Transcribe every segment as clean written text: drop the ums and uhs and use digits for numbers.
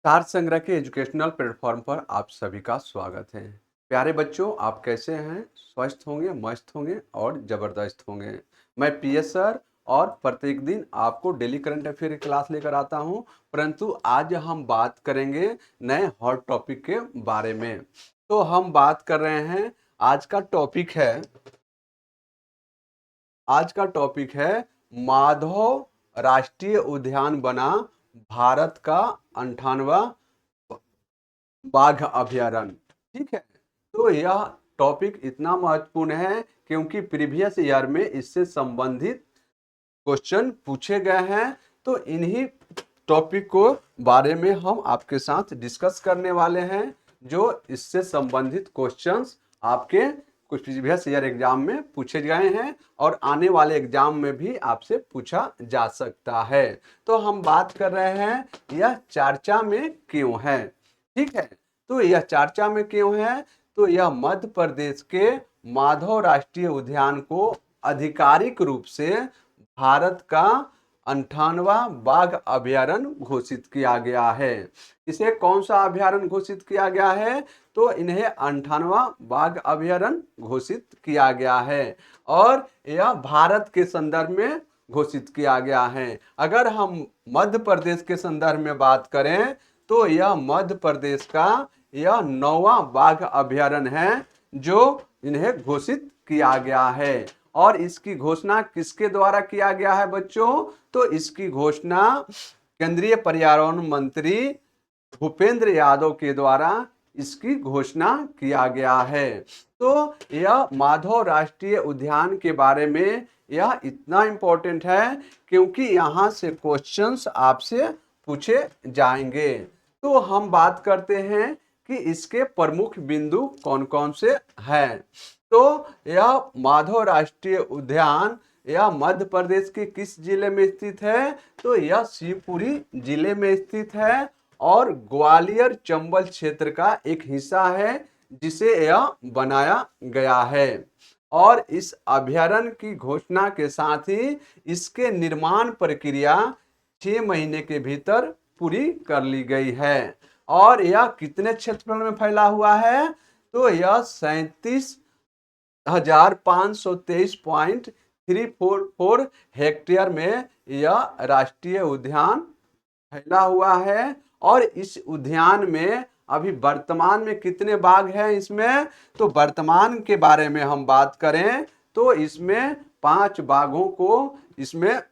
सार संग्रह के एजुकेशनल प्लेटफॉर्म पर आप सभी का स्वागत है। प्यारे बच्चों, आप कैसे हैं? स्वस्थ होंगे, मस्त होंगे और ज़बरदस्त होंगे। मैं पीएस सर और प्रत्येक दिन आपको डेली करंट अफेयर की क्लास लेकर आता हूं, परंतु आज हम बात करेंगे नए हॉट टॉपिक के बारे में। तो हम बात कर रहे हैं, आज का टॉपिक है माधव राष्ट्रीय उद्यान बना भारत का 98वां बाघ अभयारण्य। ठीक है, तो यह टॉपिक इतना महत्वपूर्ण है क्योंकि प्रीवियस ईयर में इससे संबंधित क्वेश्चन पूछे गए हैं। तो इन्हीं टॉपिक को बारे में हम आपके साथ डिस्कस करने वाले हैं, जो इससे संबंधित क्वेश्चंस आपके कुछ प्रीवियस ईयर एग्जाम में पूछे गए हैं और आने वाले एग्जाम में भी आपसे पूछा जा सकता है। तो हम बात कर रहे हैं यह चर्चा में क्यों है। ठीक है, तो यह चर्चा में क्यों है? तो यह मध्य प्रदेश के माधव राष्ट्रीय उद्यान को आधिकारिक रूप से भारत का 98वां बाघ अभयारण्य घोषित किया गया है। इसे कौन सा अभयारण्य घोषित किया गया है? तो इन्हें 98वां बाघ अभयारण्य घोषित किया गया है और यह भारत के संदर्भ में घोषित किया गया है। अगर हम मध्य प्रदेश के संदर्भ में बात करें तो यह मध्य प्रदेश का यह 9वां बाघ अभयारण्य है जो इन्हें घोषित किया गया है। और इसकी घोषणा किसके द्वारा किया गया है बच्चों? तो इसकी घोषणा केंद्रीय पर्यावरण मंत्री भूपेंद्र यादव के द्वारा इसकी घोषणा किया गया है। तो यह माधव राष्ट्रीय उद्यान के बारे में यह इतना इम्पोर्टेंट है क्योंकि यहाँ से क्वेश्चंस आपसे पूछे जाएंगे। तो हम बात करते हैं कि इसके प्रमुख बिंदु कौन कौन से हैं। तो यह माधव राष्ट्रीय उद्यान यह मध्य प्रदेश के किस जिले में स्थित है? तो यह शिवपुरी जिले में स्थित है और ग्वालियर चंबल क्षेत्र का एक हिस्सा है जिसे यह बनाया गया है। और इस अभयारण्य की घोषणा के साथ ही इसके निर्माण प्रक्रिया 6 महीने के भीतर पूरी कर ली गई है। और यह कितने क्षेत्रफल में फैला हुआ है? तो यह 37,523.344 हेक्टेयर में यह राष्ट्रीय उद्यान फैला हुआ है। और इस उद्यान में अभी वर्तमान में कितने बाघ हैं इसमें? तो वर्तमान के बारे में हम बात करें तो इसमें 5 बाघों को इसमें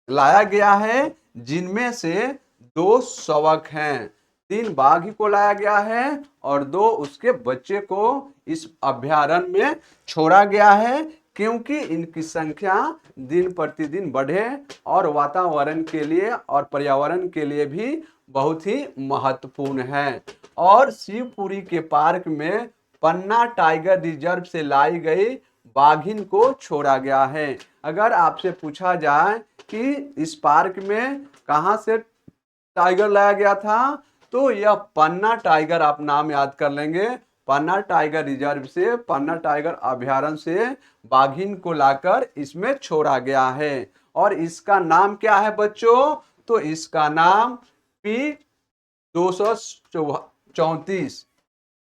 लाया गया है, जिनमें से 2 शवक हैं। 3 बाघ को लाया गया है और 2 उसके बच्चे को इस अभयारण्य में छोड़ा गया है क्योंकि इनकी संख्या दिन प्रतिदिन बढ़े और वातावरण के लिए और पर्यावरण के लिए भी बहुत ही महत्वपूर्ण है। और शिवपुरी के पार्क में पन्ना टाइगर रिजर्व से लाई गई बाघिन को छोड़ा गया है। अगर आपसे पूछा जाए कि इस पार्क में कहां से टाइगर लाया गया था, तो यह पन्ना टाइगर, आप नाम याद कर लेंगे, पन्ना टाइगर रिजर्व से, पन्ना टाइगर अभयारण्य से बाघिन को लाकर इसमें छोड़ा गया है। और इसका नाम क्या है बच्चों? तो इसका नाम P234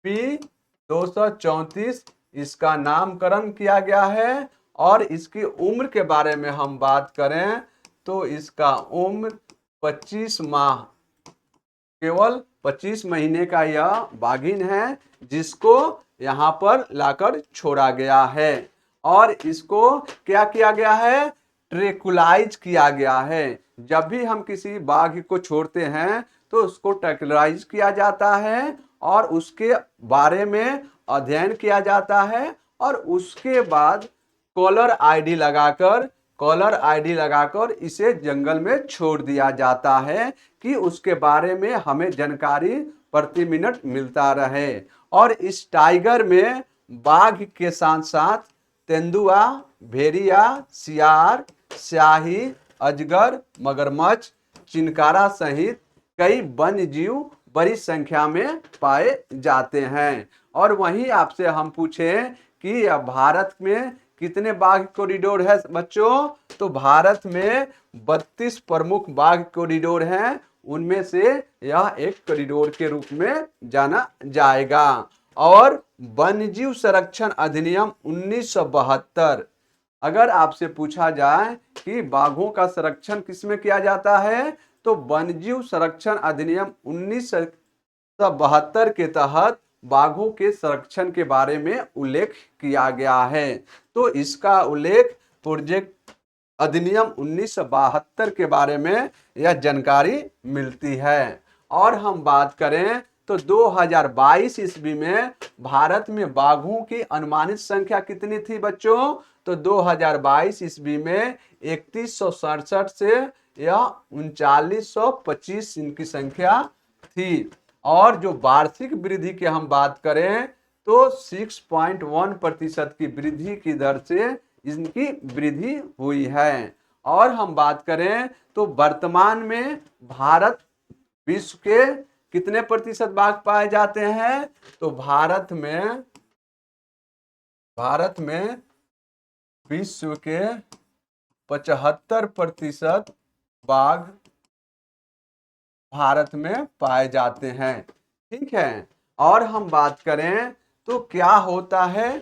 P234 इसका नामकरण किया गया है। और इसकी उम्र के बारे में हम बात करें तो इसका उम्र 25 माह, केवल 25 महीने का यह बाघिन है जिसको यहाँ पर लाकर छोड़ा गया है। और इसको क्या किया गया है? ट्रैंकुलाइज किया गया है। जब भी हम किसी बाघ को छोड़ते हैं तो उसको ट्रैंकुलाइज किया जाता है और उसके बारे में अध्ययन किया जाता है और उसके बाद कॉलर आईडी लगाकर इसे जंगल में छोड़ दिया जाता है कि उसके बारे में हमें जानकारी प्रति मिनट मिलता रहे। और इस टाइगर में बाघ के साथ साथ तेंदुआ, भेड़िया, सियार, स्याही, अजगर, मगरमच्छ, चिनकारा सहित कई वन्य जीव बड़ी संख्या में पाए जाते हैं। और वहीं आपसे हम पूछें कि भारत में कितने बाघ कॉरिडोर है बच्चों? तो भारत में 32 प्रमुख बाघ कॉरिडोर हैं उनमें से यह एक कॉरिडोर के रूप में जाना जाएगा। और वन्यजीव संरक्षण अधिनियम 1972, अगर आपसे पूछा जाए कि बाघों का संरक्षण किसमें किया जाता है, तो वन्यजीव संरक्षण अधिनियम 1972 के तहत बाघों के संरक्षण के बारे में उल्लेख किया गया है। तो इसका उल्लेख प्रोजेक्ट अधिनियम 1972 के बारे में यह जानकारी मिलती है। और हम बात करें तो 2022 ईस्वी में भारत में बाघों की अनुमानित संख्या कितनी थी बच्चों? तो 2022 ईस्वी में 3167 से यह 3925 इनकी संख्या थी। और जो वार्षिक वृद्धि की हम बात करें तो 6.1% की वृद्धि की दर से इनकी वृद्धि हुई है। और हम बात करें तो वर्तमान में भारत विश्व के कितने प्रतिशत बाघ पाए जाते हैं? तो भारत में विश्व के 75% बाघ भारत में पाए जाते हैं। ठीक है। और हम बात करें तो क्या होता है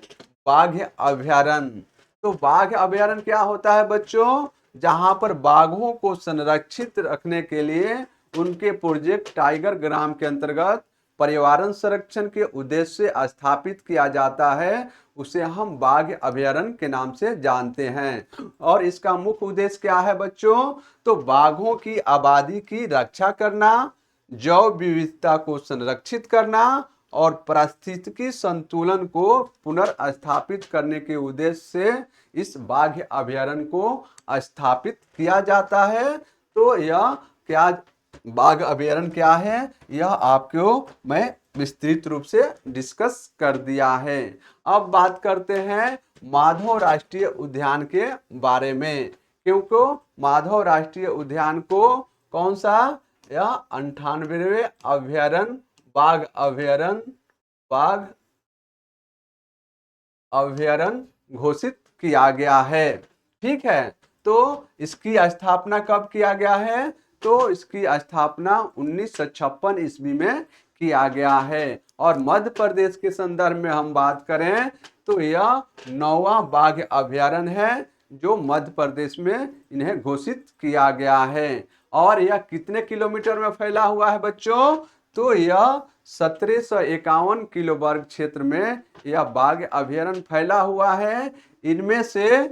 बाघ अभयारण्य? तो बाघ अभयारण्य क्या होता है बच्चों? जहां पर बाघों को संरक्षित रखने के लिए उनके प्रोजेक्ट टाइगर ग्राम के अंतर्गत पर्यावरण संरक्षण के उद्देश्य से स्थापित किया जाता है, उसे हम बाघ अभयारण्य के नाम से जानते हैं। और इसका मुख्य उद्देश्य क्या है बच्चों? तो बाघों की आबादी की रक्षा करना, जैव विविधता को संरक्षित करना और पारिस्थितिकी संतुलन को पुनर्स्थापित करने के उद्देश्य से इस बाघ अभयारण्य को स्थापित किया जाता है। तो यह क्या बाघ अभयारण्य क्या है, यह आपको मैं विस्तृत रूप से डिस्कस कर दिया है। अब बात करते हैं माधव राष्ट्रीय उद्यान के बारे में, क्योंकि माधव राष्ट्रीय उद्यान को कौन सा, यह 98वें अभयारण्य बाघ अभयारण्य घोषित किया गया है। ठीक है। तो इसकी स्थापना कब किया गया है? तो इसकी स्थापना 1956 ईस्वी में किया गया है। और मध्य प्रदेश के संदर्भ में हम बात करें तो यह 9वां बाघ अभयारण्य है जो मध्य प्रदेश में इन्हें घोषित किया गया है। और यह कितने किलोमीटर में फैला हुआ है बच्चों? तो यह 1751 किलो वर्ग क्षेत्र में यह बाघ अभयारण्य फैला हुआ है। इनमें से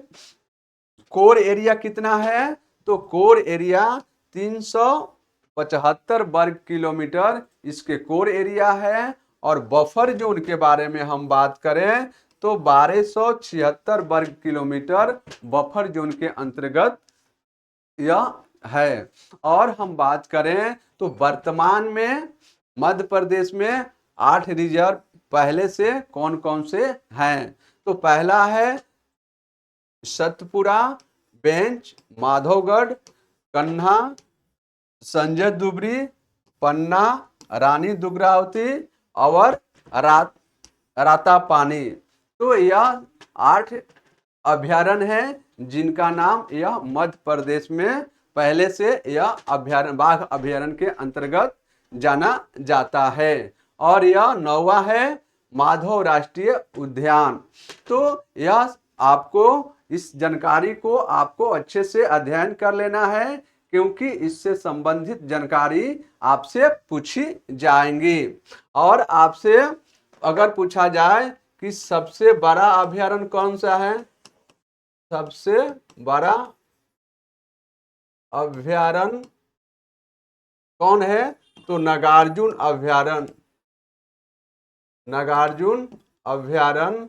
कोर एरिया कितना है? तो कोर एरिया 375 वर्ग किलोमीटर इसके कोर एरिया है। और बफर जोन के बारे में हम बात करें तो 1276 वर्ग किलोमीटर बफर जोन के अंतर्गत यह है। और हम बात करें तो वर्तमान में मध्य प्रदेश में 8 रिजर्व पहले से कौन कौन से हैं? तो पहला है सतपुरा, बेंच, माधवगढ़, कन्हा, संजय दुबरी, पन्ना, रानी दुर्गावती और रातापानी। तो यह 8 अभयारण्य हैं जिनका नाम यह मध्य प्रदेश में पहले से यह अभयारण्य बाघ अभयारण्य के अंतर्गत जाना जाता है। और यह 9वां है माधव राष्ट्रीय उद्यान। तो यह आपको इस जानकारी को आपको अच्छे से अध्ययन कर लेना है, क्योंकि इससे संबंधित जानकारी आपसे पूछी जाएंगी। और आपसे अगर पूछा जाए कि सबसे बड़ा अभयारण्य कौन सा है, सबसे बड़ा अभयारण्य कौन है, तो नागार्जुन अभयारण्य। नागार्जुन अभयारण्य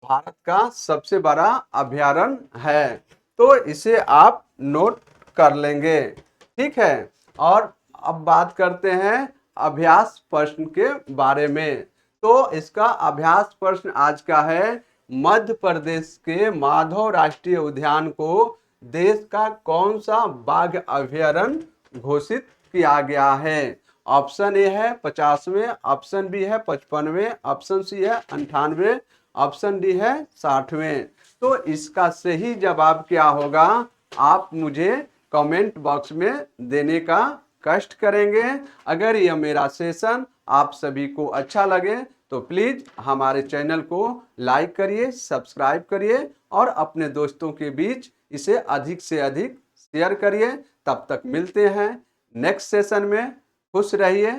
भारत का सबसे बड़ा अभयारण्य है। तो इसे आप नोट कर लेंगे। ठीक है। और अब बात करते हैं अभ्यास प्रश्न के बारे में। तो इसका अभ्यास प्रश्न आज का है, मध्य प्रदेश के माधव राष्ट्रीय उद्यान को देश का कौन सा बाघ अभयारण्य घोषित किया गया है? ऑप्शन ए है 50वें, ऑप्शन बी है 55वें, ऑप्शन सी है 98वें, ऑप्शन डी है 60वें। तो इसका सही जवाब क्या होगा, आप मुझे कमेंट बॉक्स में देने का कष्ट करेंगे। अगर यह मेरा सेशन आप सभी को अच्छा लगे तो प्लीज हमारे चैनल को लाइक करिए, सब्सक्राइब करिए और अपने दोस्तों के बीच इसे अधिक से अधिक शेयर करिए। तब तक मिलते हैं नेक्स्ट सेशन में। खुश रहिए,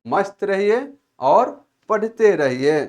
मस्त रहिए और पढ़ते रहिए।